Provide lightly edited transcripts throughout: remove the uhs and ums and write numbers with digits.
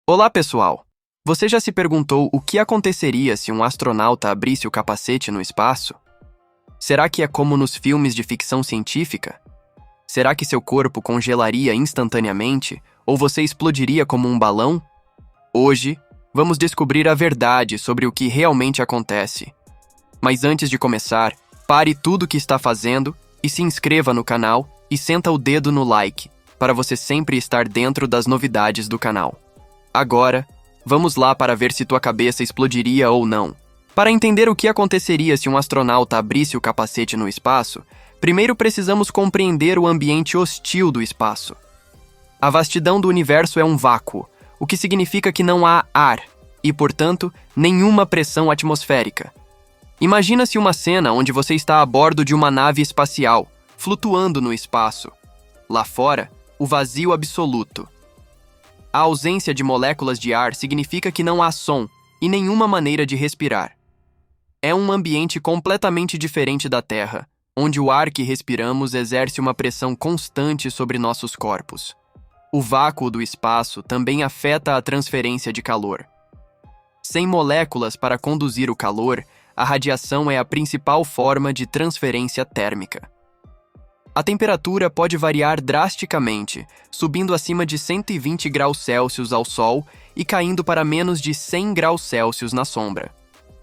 Olá, pessoal! Você já se perguntou o que aconteceria se um astronauta abrisse o capacete no espaço? Será que é como nos filmes de ficção científica? Será que seu corpo congelaria instantaneamente ou você explodiria como um balão? Hoje, vamos descobrir a verdade sobre o que realmente acontece. Mas antes de começar, pare tudo o que está fazendo e se inscreva no canal e senta o dedo no like, para você sempre estar dentro das novidades do canal. Agora, vamos lá para ver se tua cabeça explodiria ou não. Para entender o que aconteceria se um astronauta abrisse o capacete no espaço, primeiro precisamos compreender o ambiente hostil do espaço. A vastidão do universo é um vácuo, o que significa que não há ar e, portanto, nenhuma pressão atmosférica. Imagina-se uma cena onde você está a bordo de uma nave espacial, flutuando no espaço. Lá fora, o vazio absoluto. A ausência de moléculas de ar significa que não há som e nenhuma maneira de respirar. É um ambiente completamente diferente da Terra, onde o ar que respiramos exerce uma pressão constante sobre nossos corpos. O vácuo do espaço também afeta a transferência de calor. Sem moléculas para conduzir o calor, a radiação é a principal forma de transferência térmica. A temperatura pode variar drasticamente, subindo acima de 120 graus Celsius ao Sol e caindo para menos de 100 graus Celsius na sombra.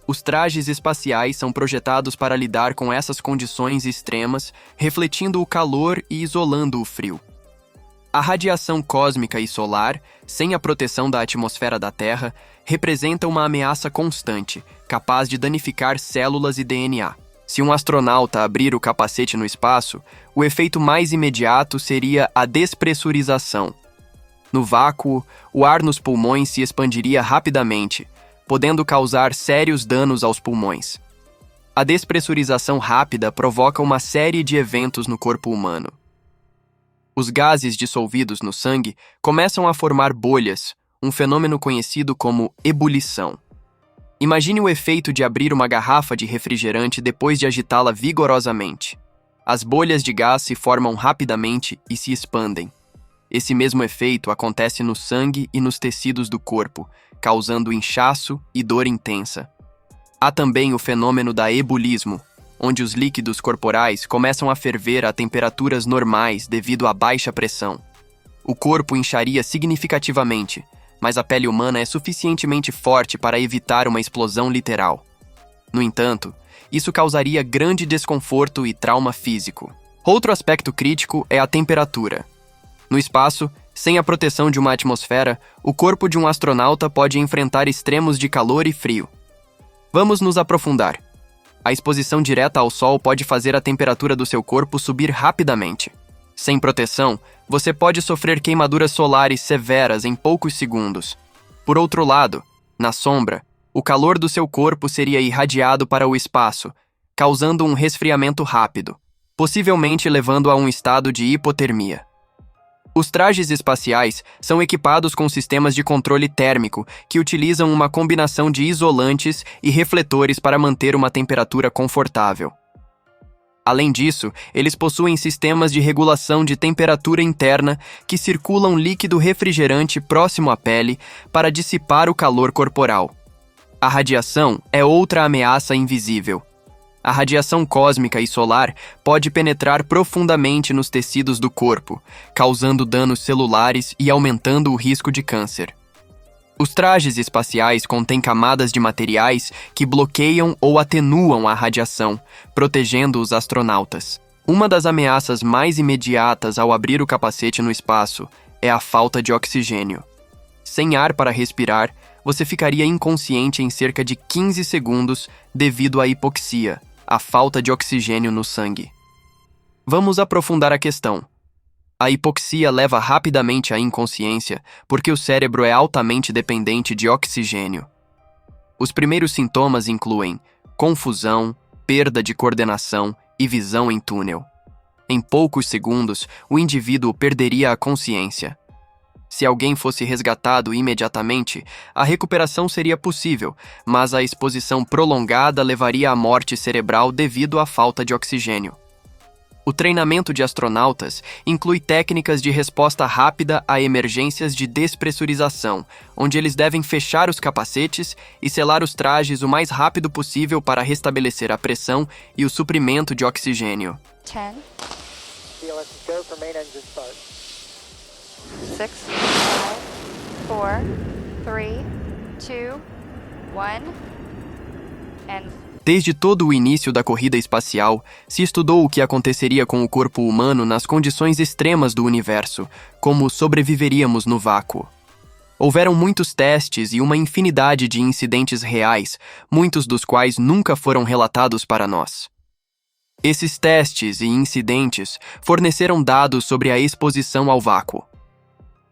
Os trajes espaciais são projetados para lidar com essas condições extremas, refletindo o calor e isolando o frio. A radiação cósmica e solar, sem a proteção da atmosfera da Terra, representa uma ameaça constante, capaz de danificar células e DNA. Se um astronauta abrir o capacete no espaço, o efeito mais imediato seria a despressurização. No vácuo, o ar nos pulmões se expandiria rapidamente, podendo causar sérios danos aos pulmões. A despressurização rápida provoca uma série de eventos no corpo humano. Os gases dissolvidos no sangue começam a formar bolhas, um fenômeno conhecido como ebulição. Imagine o efeito de abrir uma garrafa de refrigerante depois de agitá-la vigorosamente. As bolhas de gás se formam rapidamente e se expandem. Esse mesmo efeito acontece no sangue e nos tecidos do corpo, causando inchaço e dor intensa. Há também o fenômeno da ebulismo, onde os líquidos corporais começam a ferver a temperaturas normais devido à baixa pressão. O corpo incharia significativamente, mas a pele humana é suficientemente forte para evitar uma explosão literal. No entanto, isso causaria grande desconforto e trauma físico. Outro aspecto crítico é a temperatura. No espaço, sem a proteção de uma atmosfera, o corpo de um astronauta pode enfrentar extremos de calor e frio. Vamos nos aprofundar. A exposição direta ao sol pode fazer a temperatura do seu corpo subir rapidamente. Sem proteção, você pode sofrer queimaduras solares severas em poucos segundos. Por outro lado, na sombra, o calor do seu corpo seria irradiado para o espaço, causando um resfriamento rápido, possivelmente levando a um estado de hipotermia. Os trajes espaciais são equipados com sistemas de controle térmico que utilizam uma combinação de isolantes e refletores para manter uma temperatura confortável. Além disso, eles possuem sistemas de regulação de temperatura interna que circulam líquido refrigerante próximo à pele para dissipar o calor corporal. A radiação é outra ameaça invisível. A radiação cósmica e solar pode penetrar profundamente nos tecidos do corpo, causando danos celulares e aumentando o risco de câncer. Os trajes espaciais contêm camadas de materiais que bloqueiam ou atenuam a radiação, protegendo os astronautas. Uma das ameaças mais imediatas ao abrir o capacete no espaço é a falta de oxigênio. Sem ar para respirar, você ficaria inconsciente em cerca de 15 segundos devido à hipoxia, a falta de oxigênio no sangue. Vamos aprofundar a questão. A hipoxia leva rapidamente à inconsciência porque o cérebro é altamente dependente de oxigênio. Os primeiros sintomas incluem confusão, perda de coordenação e visão em túnel. Em poucos segundos, o indivíduo perderia a consciência. Se alguém fosse resgatado imediatamente, a recuperação seria possível, mas a exposição prolongada levaria à morte cerebral devido à falta de oxigênio. O treinamento de astronautas inclui técnicas de resposta rápida a emergências de despressurização, onde eles devem fechar os capacetes e selar os trajes o mais rápido possível para restabelecer a pressão e o suprimento de oxigênio. 10, 6, 5, 4, 3, 2, 1, and Desde todo o início da corrida espacial, se estudou o que aconteceria com o corpo humano nas condições extremas do universo, como sobreviveríamos no vácuo. Houveram muitos testes e uma infinidade de incidentes reais, muitos dos quais nunca foram relatados para nós. Esses testes e incidentes forneceram dados sobre a exposição ao vácuo.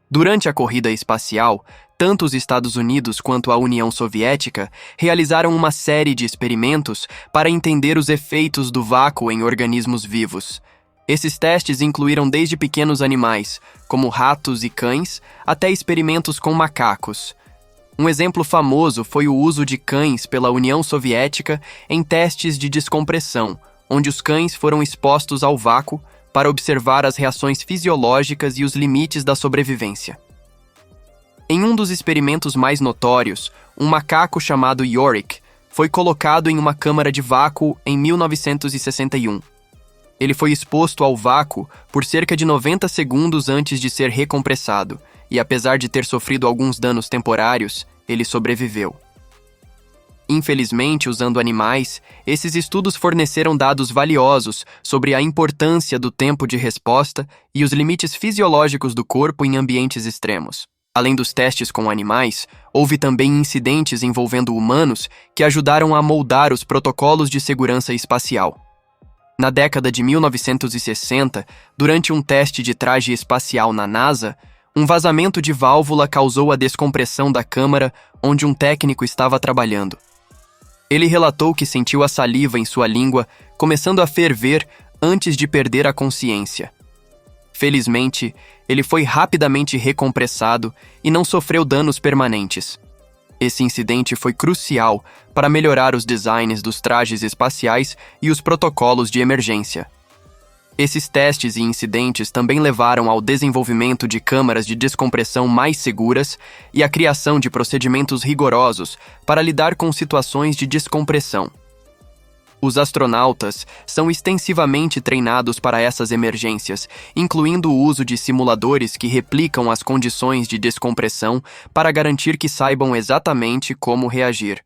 Durante a corrida espacial, tanto os Estados Unidos quanto a União Soviética realizaram uma série de experimentos para entender os efeitos do vácuo em organismos vivos. Esses testes incluíram desde pequenos animais, como ratos e cães, até experimentos com macacos. Um exemplo famoso foi o uso de cães pela União Soviética em testes de descompressão, onde os cães foram expostos ao vácuo para observar as reações fisiológicas e os limites da sobrevivência. Em um dos experimentos mais notórios, um macaco chamado Yorick foi colocado em uma câmara de vácuo em 1961. Ele foi exposto ao vácuo por cerca de 90 segundos antes de ser recompressado, e apesar de ter sofrido alguns danos temporários, ele sobreviveu. Infelizmente, usando animais, esses estudos forneceram dados valiosos sobre a importância do tempo de resposta e os limites fisiológicos do corpo em ambientes extremos. Além dos testes com animais, houve também incidentes envolvendo humanos que ajudaram a moldar os protocolos de segurança espacial. Na década de 1960, durante um teste de traje espacial na NASA, um vazamento de válvula causou a descompressão da câmara onde um técnico estava trabalhando. Ele relatou que sentiu a saliva em sua língua começando a ferver antes de perder a consciência. Felizmente, ele foi rapidamente recompressado e não sofreu danos permanentes. Esse incidente foi crucial para melhorar os designs dos trajes espaciais e os protocolos de emergência. Esses testes e incidentes também levaram ao desenvolvimento de câmaras de descompressão mais seguras e à criação de procedimentos rigorosos para lidar com situações de descompressão. Os astronautas são extensivamente treinados para essas emergências, incluindo o uso de simuladores que replicam as condições de descompressão para garantir que saibam exatamente como reagir.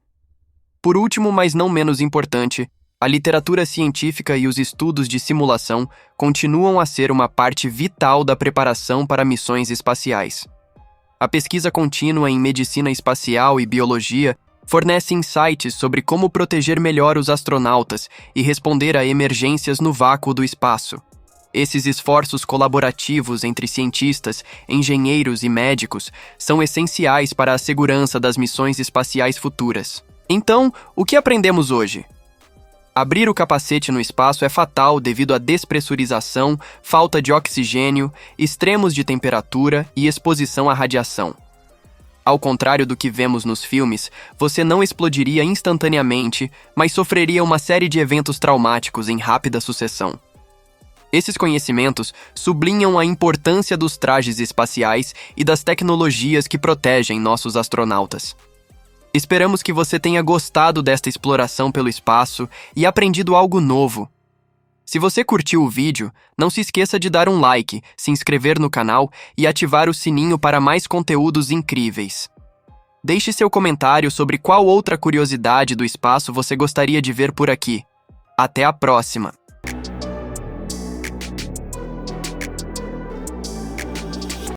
Por último, mas não menos importante, a literatura científica e os estudos de simulação continuam a ser uma parte vital da preparação para missões espaciais. A pesquisa contínua em medicina espacial e biologia fornece insights sobre como proteger melhor os astronautas e responder a emergências no vácuo do espaço. Esses esforços colaborativos entre cientistas, engenheiros e médicos são essenciais para a segurança das missões espaciais futuras. Então, o que aprendemos hoje? Abrir o capacete no espaço é fatal devido à despressurização, falta de oxigênio, extremos de temperatura e exposição à radiação. Ao contrário do que vemos nos filmes, você não explodiria instantaneamente, mas sofreria uma série de eventos traumáticos em rápida sucessão. Esses conhecimentos sublinham a importância dos trajes espaciais e das tecnologias que protegem nossos astronautas. Esperamos que você tenha gostado desta exploração pelo espaço e aprendido algo novo. Se você curtiu o vídeo, não se esqueça de dar um like, se inscrever no canal e ativar o sininho para mais conteúdos incríveis. Deixe seu comentário sobre qual outra curiosidade do espaço você gostaria de ver por aqui. Até a próxima!